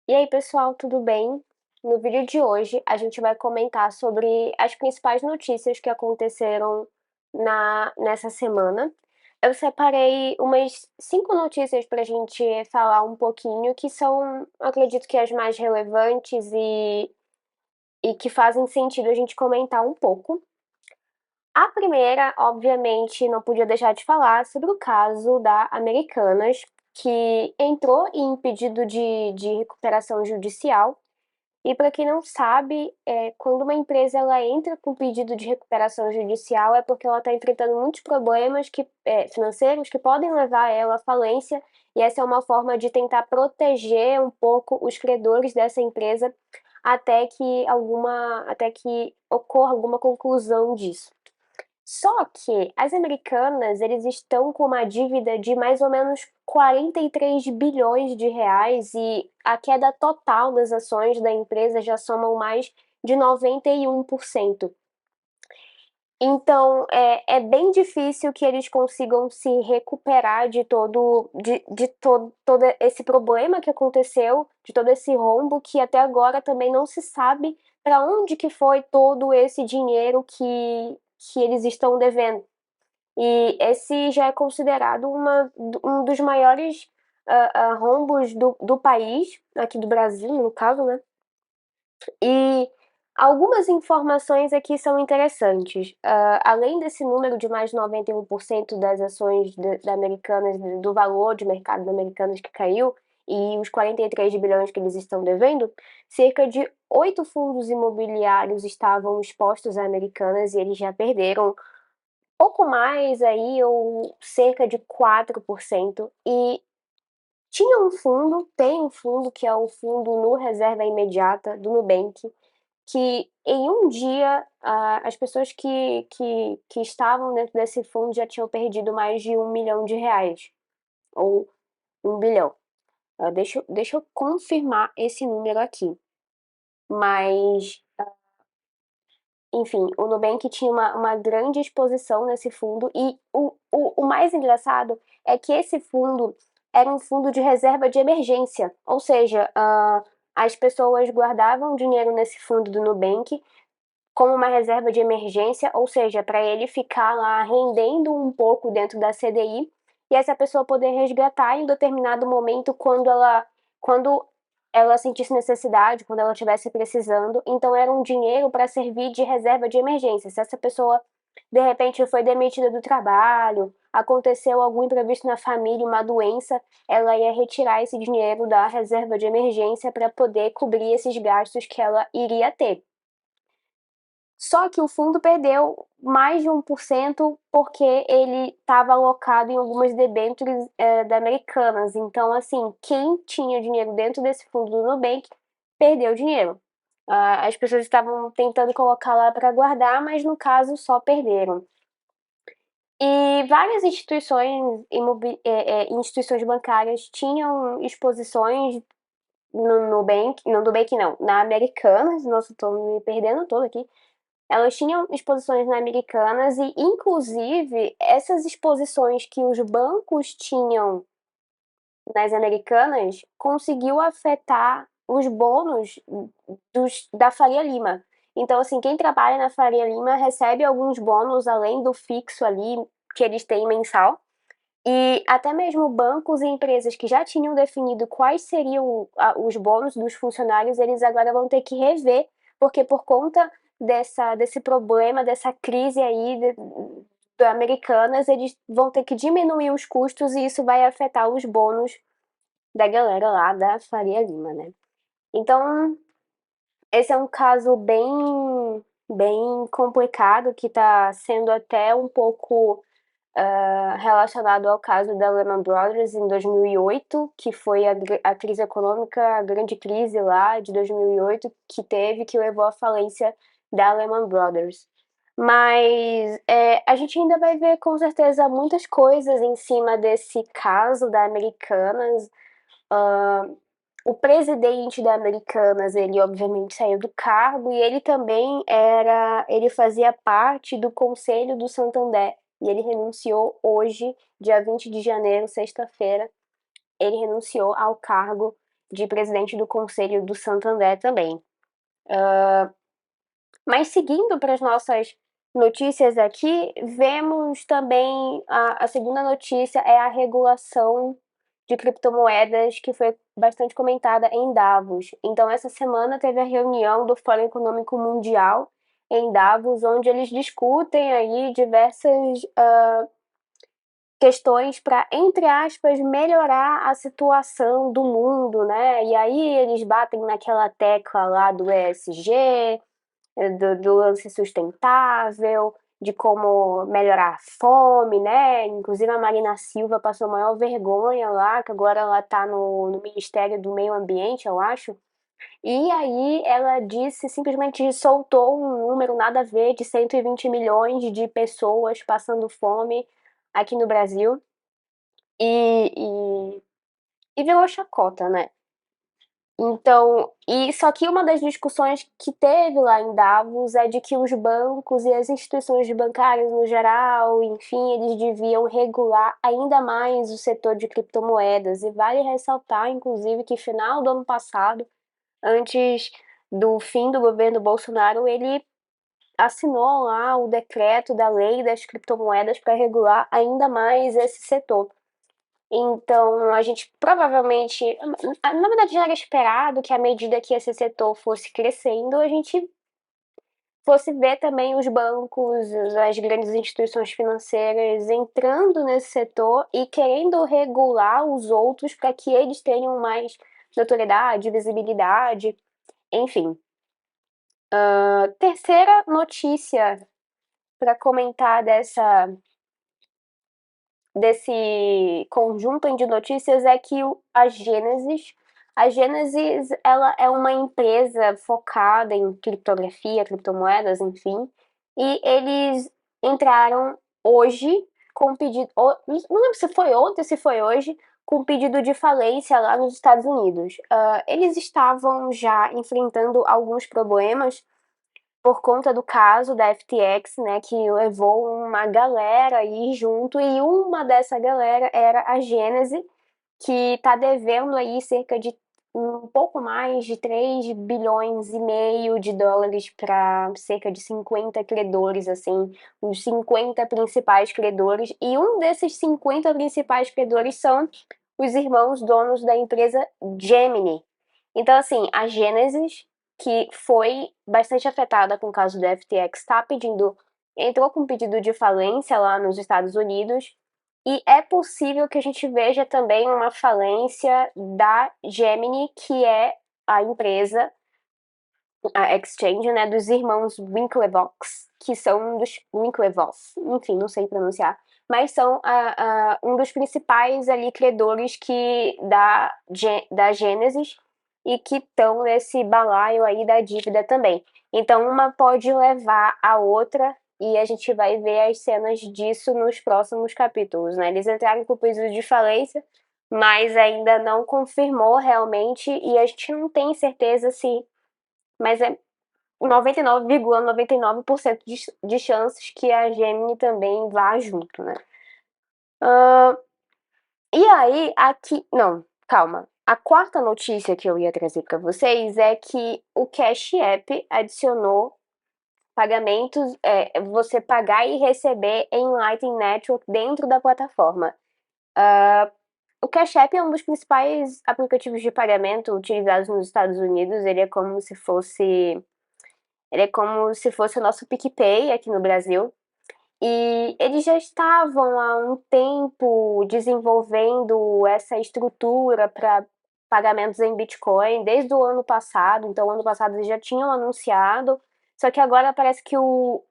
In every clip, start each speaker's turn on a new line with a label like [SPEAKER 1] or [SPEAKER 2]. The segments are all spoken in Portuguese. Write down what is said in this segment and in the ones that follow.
[SPEAKER 1] E aí, pessoal, tudo bem? No vídeo de hoje, a gente vai comentar sobre as principais notícias que aconteceram nessa semana. Eu separei umas 5 notícias para a gente falar um pouquinho, que são, acredito que as mais relevantes e que fazem sentido a gente comentar um pouco. A primeira, obviamente, não podia deixar de falar sobre o caso da Americanas, que entrou em pedido de recuperação judicial. E para quem não sabe, quando uma empresa ela entra com pedido de recuperação judicial é porque ela está enfrentando muitos problemas financeiros que podem levar ela à falência, e essa é uma forma de tentar proteger um pouco os credores dessa empresa até que ocorra alguma conclusão disso. Só que as Americanas, eles estão com uma dívida de mais ou menos 43 bilhões de reais e a queda total das ações da empresa já somam mais de 91%. Então, é bem difícil que eles consigam se recuperar todo esse problema que aconteceu, de todo esse rombo, que até agora também não se sabe para onde que foi todo esse dinheiro que eles estão devendo. E esse já é considerado um dos maiores rombos do país, aqui do Brasil, no caso, né? E algumas informações aqui são interessantes. Além desse número de mais de 91% das ações da Americanas, do valor de mercado da Americanas que caiu, e os 43 bilhões que eles estão devendo, cerca de 8 fundos imobiliários estavam expostos a Americanas e eles já perderam pouco mais aí, ou cerca de 4%. E tem um fundo que é o fundo no reserva imediata do Nubank, que em um dia as pessoas que estavam dentro desse fundo já tinham perdido mais de 1 milhão de reais, ou 1 bilhão. Deixa eu confirmar esse número aqui. Mas enfim, o Nubank tinha uma grande exposição nesse fundo, e o mais engraçado é que esse fundo era um fundo de reserva de emergência, ou seja, as pessoas guardavam dinheiro nesse fundo do Nubank como uma reserva de emergência, ou seja, para ele ficar lá rendendo um pouco dentro da CDI e essa pessoa poder resgatar em um determinado momento quando ela sentisse necessidade, quando ela estivesse precisando. Então era um dinheiro para servir de reserva de emergência. Se essa pessoa de repente foi demitida do trabalho, aconteceu algum imprevisto na família, uma doença, ela ia retirar esse dinheiro da reserva de emergência para poder cobrir esses gastos que ela iria ter. Só que o fundo perdeu mais de 1% porque ele estava alocado em algumas debêntures da Americanas. Então, assim, quem tinha dinheiro dentro desse fundo do Nubank perdeu dinheiro. As pessoas estavam tentando colocar lá para guardar, mas no caso só perderam. E várias instituições bancárias tinham exposições no Nubank não, na Americanas. Nossa, estou me perdendo todo aqui. Elas tinham exposições na Americanas e, inclusive, essas exposições que os bancos tinham nas Americanas conseguiu afetar os bônus da Faria Lima. Então, assim, quem trabalha na Faria Lima recebe alguns bônus além do fixo ali que eles têm mensal. E até mesmo bancos e empresas que já tinham definido quais seriam os bônus dos funcionários, eles agora vão ter que rever, porque por conta desse problema, dessa crise aí da Americanas, eles vão ter que diminuir os custos e isso vai afetar os bônus da galera lá da Faria Lima, né? Então, esse é um caso bem complicado que está sendo até um pouco relacionado ao caso da Lehman Brothers em 2008, que foi a crise econômica, a grande crise lá de 2008 que levou à falência da Lehman Brothers. Mas a gente ainda vai ver com certeza muitas coisas em cima desse caso da Americanas. O presidente da Americanas, ele obviamente saiu do cargo e ele fazia parte do Conselho do Santander e ele renunciou hoje, dia 20 de janeiro, sexta-feira, ele renunciou ao cargo de presidente do Conselho do Santander também. Mas seguindo para as nossas notícias aqui, vemos também a segunda notícia é a regulação de criptomoedas que foi bastante comentada em Davos. Então, essa semana teve a reunião do Fórum Econômico Mundial em Davos, onde eles discutem aí diversas questões para, entre aspas, melhorar a situação do mundo, né? E aí eles batem naquela tecla lá do ESG, do lance sustentável, de como melhorar a fome, né? Inclusive a Marina Silva passou a maior vergonha lá, que agora ela tá no Ministério do Meio Ambiente, eu acho. E aí ela disse, simplesmente soltou um número nada a ver de 120 milhões de pessoas passando fome aqui no Brasil. E virou chacota, né? Então, e só que uma das discussões que teve lá em Davos é de que os bancos e as instituições bancárias no geral, enfim, eles deviam regular ainda mais o setor de criptomoedas. E vale ressaltar, inclusive, que final do ano passado, antes do fim do governo Bolsonaro, ele assinou lá o decreto da lei das criptomoedas para regular ainda mais esse setor. Então, a gente provavelmente, na verdade, já era esperado que à medida que esse setor fosse crescendo, a gente fosse ver também os bancos, as grandes instituições financeiras entrando nesse setor e querendo regular os outros para que eles tenham mais notoriedade, visibilidade, enfim. Terceira notícia para comentar desse conjunto de notícias é que a Gênesis, ela é uma empresa focada em criptografia, criptomoedas, enfim, e eles entraram hoje com pedido, não lembro se foi ontem ou se foi hoje, com pedido de falência lá nos Estados Unidos. Eles estavam já enfrentando alguns problemas por conta do caso da FTX, né, que levou uma galera aí junto, e uma dessa galera era a Gênese, que está devendo aí cerca de um pouco mais de 3 bilhões e meio de dólares para cerca de 50 credores, assim, os 50 principais credores, e um desses 50 principais credores são os irmãos donos da empresa Gemini. Então, assim, a Genesis, que foi bastante afetada com o caso do FTX, entrou com pedido de falência lá nos Estados Unidos, e é possível que a gente veja também uma falência da Gemini, que é a empresa, a exchange, né, dos irmãos Winklevoss, que são um dos Winklevoss, enfim, não sei pronunciar, mas são um dos principais ali credores da Genesis e que estão nesse balaio aí da dívida também. Então, uma pode levar a outra e a gente vai ver as cenas disso nos próximos capítulos, né? Eles entraram com o pedido de falência, mas ainda não confirmou realmente e a gente não tem certeza se, mas é 99,99% de chances que a Gemini também vá junto, né? E aí, aqui. Não, calma. A quarta notícia que eu ia trazer para vocês é que o Cash App adicionou pagamentos, você pagar e receber em Lightning Network dentro da plataforma. O Cash App é um dos principais aplicativos de pagamento utilizados nos Estados Unidos. Ele é como se fosse o nosso PicPay aqui no Brasil. E eles já estavam há um tempo desenvolvendo essa estrutura para pagamentos em Bitcoin desde o ano passado. Então, ano passado eles já tinham anunciado. Só que agora parece que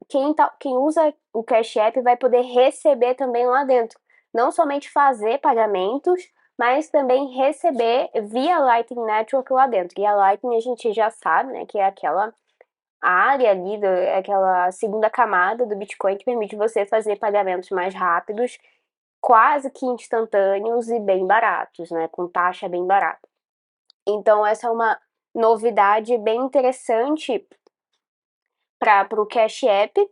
[SPEAKER 1] quem usa o Cash App vai poder receber também lá dentro. Não somente fazer pagamentos, mas também receber via Lightning Network lá dentro. E a Lightning a gente já sabe, né, que é aquela área ali, aquela segunda camada do Bitcoin que permite você fazer pagamentos mais rápidos, quase que instantâneos e bem baratos, né? Com taxa bem barata. Então, essa é uma novidade bem interessante para o Cash App,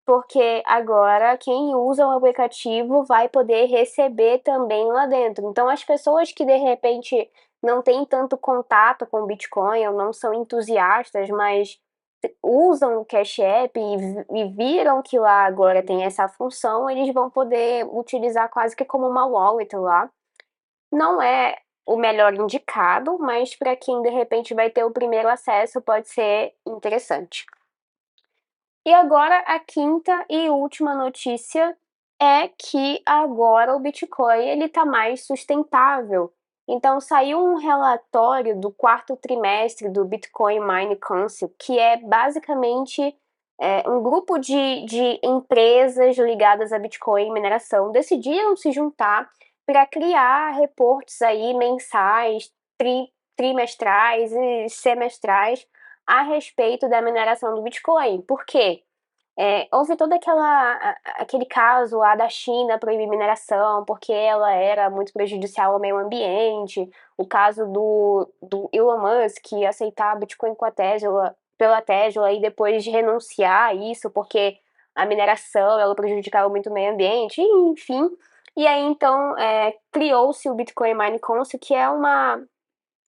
[SPEAKER 1] porque agora quem usa o aplicativo vai poder receber também lá dentro. Então, as pessoas que de repente não têm tanto contato com o Bitcoin ou não são entusiastas, mas usam o Cash App e viram que lá agora tem essa função, eles vão poder utilizar quase que como uma wallet lá. Não é o melhor indicado, mas para quem de repente vai ter o primeiro acesso pode ser interessante. E agora a quinta e última notícia é que agora o Bitcoin ele está mais sustentável. Então saiu um relatório do quarto trimestre do Bitcoin Mining Council, que é basicamente um grupo de empresas ligadas a Bitcoin e mineração decidiram se juntar para criar reportes aí mensais, trimestrais e semestrais a respeito da mineração do Bitcoin. Por quê? Houve todo aquele caso lá da China proibir mineração porque ela era muito prejudicial ao meio ambiente, o caso do Elon Musk aceitar Bitcoin com a Tesla, pela Tesla e depois renunciar a isso porque a mineração ela prejudicava muito o meio ambiente, enfim. E aí então criou-se o Bitcoin Mining Council, que é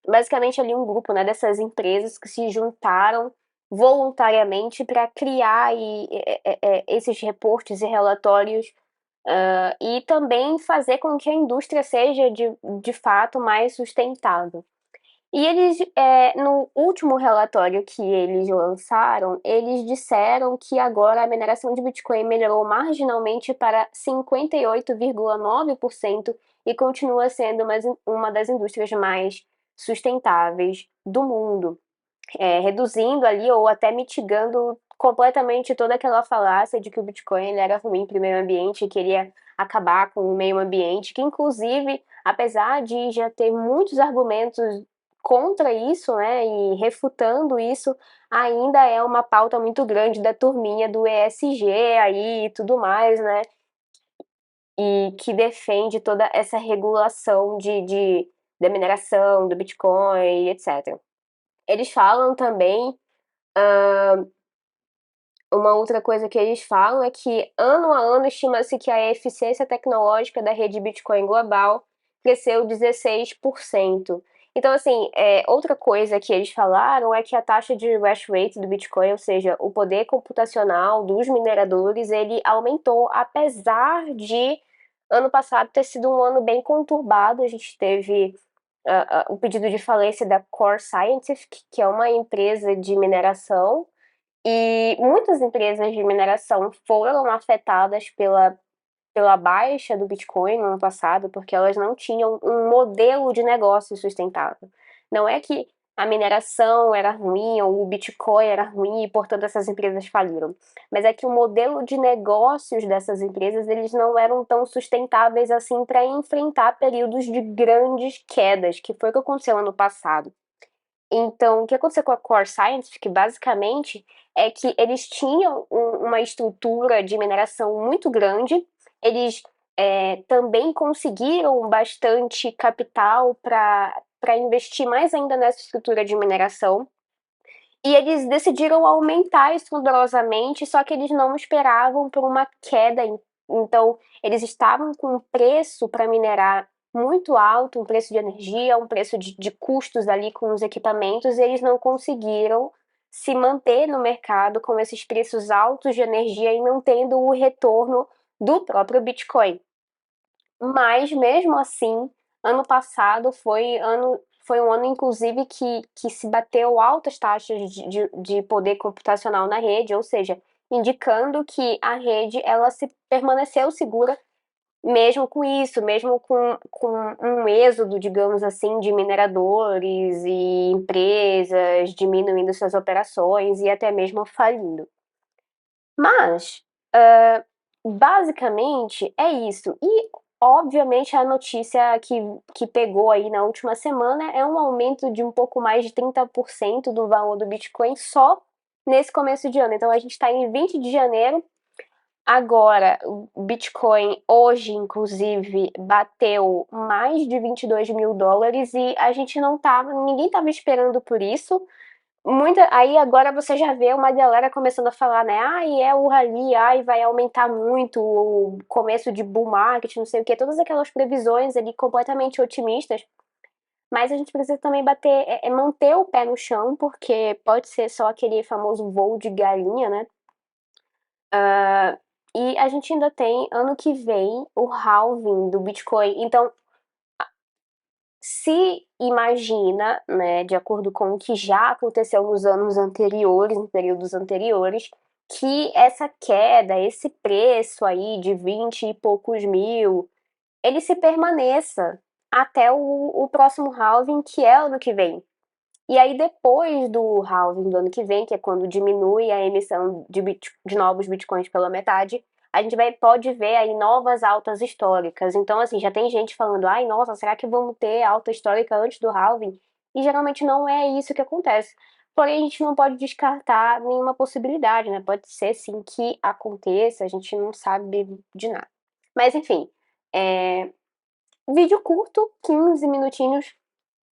[SPEAKER 1] basicamente ali um grupo, né, dessas empresas que se juntaram voluntariamente para criar esses reportes e relatórios e também fazer com que a indústria seja de fato mais sustentável. E eles, no último relatório que eles lançaram, eles disseram que agora a mineração de Bitcoin melhorou marginalmente para 58,9% e continua sendo uma das indústrias mais sustentáveis do mundo, reduzindo ali ou até mitigando completamente toda aquela falácia de que o Bitcoin ele era ruim para o meio ambiente e queria acabar com o meio ambiente, que inclusive, apesar de já ter muitos argumentos contra isso, né, e refutando isso, ainda é uma pauta muito grande da turminha do ESG aí e tudo mais, né, e que defende toda essa regulação da mineração, do Bitcoin, etc. Eles falam também, uma outra coisa que eles falam é que ano a ano estima-se que a eficiência tecnológica da rede Bitcoin global cresceu 16%. Então, assim, outra coisa que eles falaram é que a taxa de hash rate do Bitcoin, ou seja, o poder computacional dos mineradores, ele aumentou, apesar de ano passado ter sido um ano bem conturbado. A gente teve o pedido de falência da Core Scientific, que é uma empresa de mineração, e muitas empresas de mineração foram afetadas pela baixa do Bitcoin no ano passado, porque elas não tinham um modelo de negócio sustentável. Não é que a mineração era ruim ou o Bitcoin era ruim e, portanto, essas empresas faliram. Mas é que o modelo de negócios dessas empresas eles não eram tão sustentáveis assim para enfrentar períodos de grandes quedas, que foi o que aconteceu ano passado. Então, o que aconteceu com a Core Scientific, basicamente, é que eles tinham uma estrutura de mineração muito grande, eles também conseguiram bastante capital para investir mais ainda nessa estrutura de mineração, e eles decidiram aumentar estrondorosamente, só que eles não esperavam por uma queda. Então, eles estavam com um preço para minerar muito alto, um preço de energia, um preço de custos ali com os equipamentos, e eles não conseguiram se manter no mercado com esses preços altos de energia e não tendo o retorno do próprio Bitcoin. Mas mesmo assim, ano passado foi um ano, inclusive, que se bateu altas taxas de poder computacional na rede, ou seja, indicando que a rede ela se permaneceu segura mesmo com isso, mesmo com um êxodo, digamos assim, de mineradores e empresas diminuindo suas operações e até mesmo falindo. Mas, basicamente, é isso. E, obviamente, a notícia que pegou aí na última semana é um aumento de um pouco mais de 30% do valor do Bitcoin só nesse começo de ano. Então, a gente está em 20 de janeiro. Agora, o Bitcoin hoje, inclusive, bateu mais de US$ 22.000 e a gente não tava, ninguém tava esperando por isso. Aí agora você já vê uma galera começando a falar, né? Ai, é o rally, ai, vai aumentar muito o começo de bull market, não sei o que, todas aquelas previsões ali completamente otimistas. Mas a gente precisa também manter o pé no chão, porque pode ser só aquele famoso voo de galinha, né? E a gente ainda tem, ano que vem, o halving do Bitcoin. Então, se imagina, né, de acordo com o que já aconteceu nos anos anteriores, em períodos anteriores, que essa queda, esse preço aí de 20 e poucos mil, ele se permaneça até o próximo halving, que é ano que vem. E aí, depois do halving do ano que vem, que é quando diminui a emissão de novos bitcoins pela metade, a gente pode ver aí novas altas históricas. Então, assim, já tem gente falando, ai, nossa, será que vamos ter alta histórica antes do halving? E geralmente não é isso que acontece. Porém, a gente não pode descartar nenhuma possibilidade, né? Pode ser, sim, que aconteça, a gente não sabe de nada. Mas, enfim, é... vídeo curto, 15 minutinhos,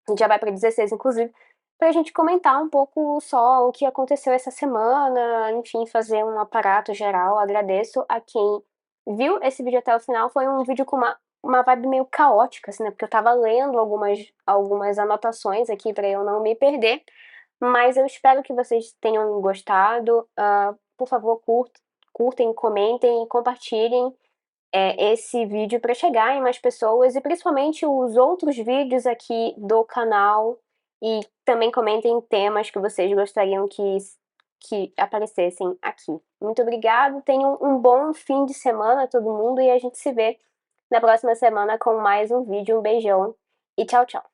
[SPEAKER 1] a gente já vai para 16, inclusive, para a gente comentar um pouco só o que aconteceu essa semana, enfim, fazer um aparato geral. Agradeço a quem viu esse vídeo até o final. Foi um vídeo com uma vibe meio caótica, assim, né? Porque eu tava lendo algumas anotações aqui para eu não me perder. Mas eu espero que vocês tenham gostado. Por favor, curtem, comentem e compartilhem esse vídeo para chegar em mais pessoas e principalmente os outros vídeos aqui do canal e também comentem temas que vocês gostariam que aparecessem aqui. Muito obrigada, tenham um bom fim de semana todo mundo e a gente se vê na próxima semana com mais um vídeo. Um beijão e tchau, tchau!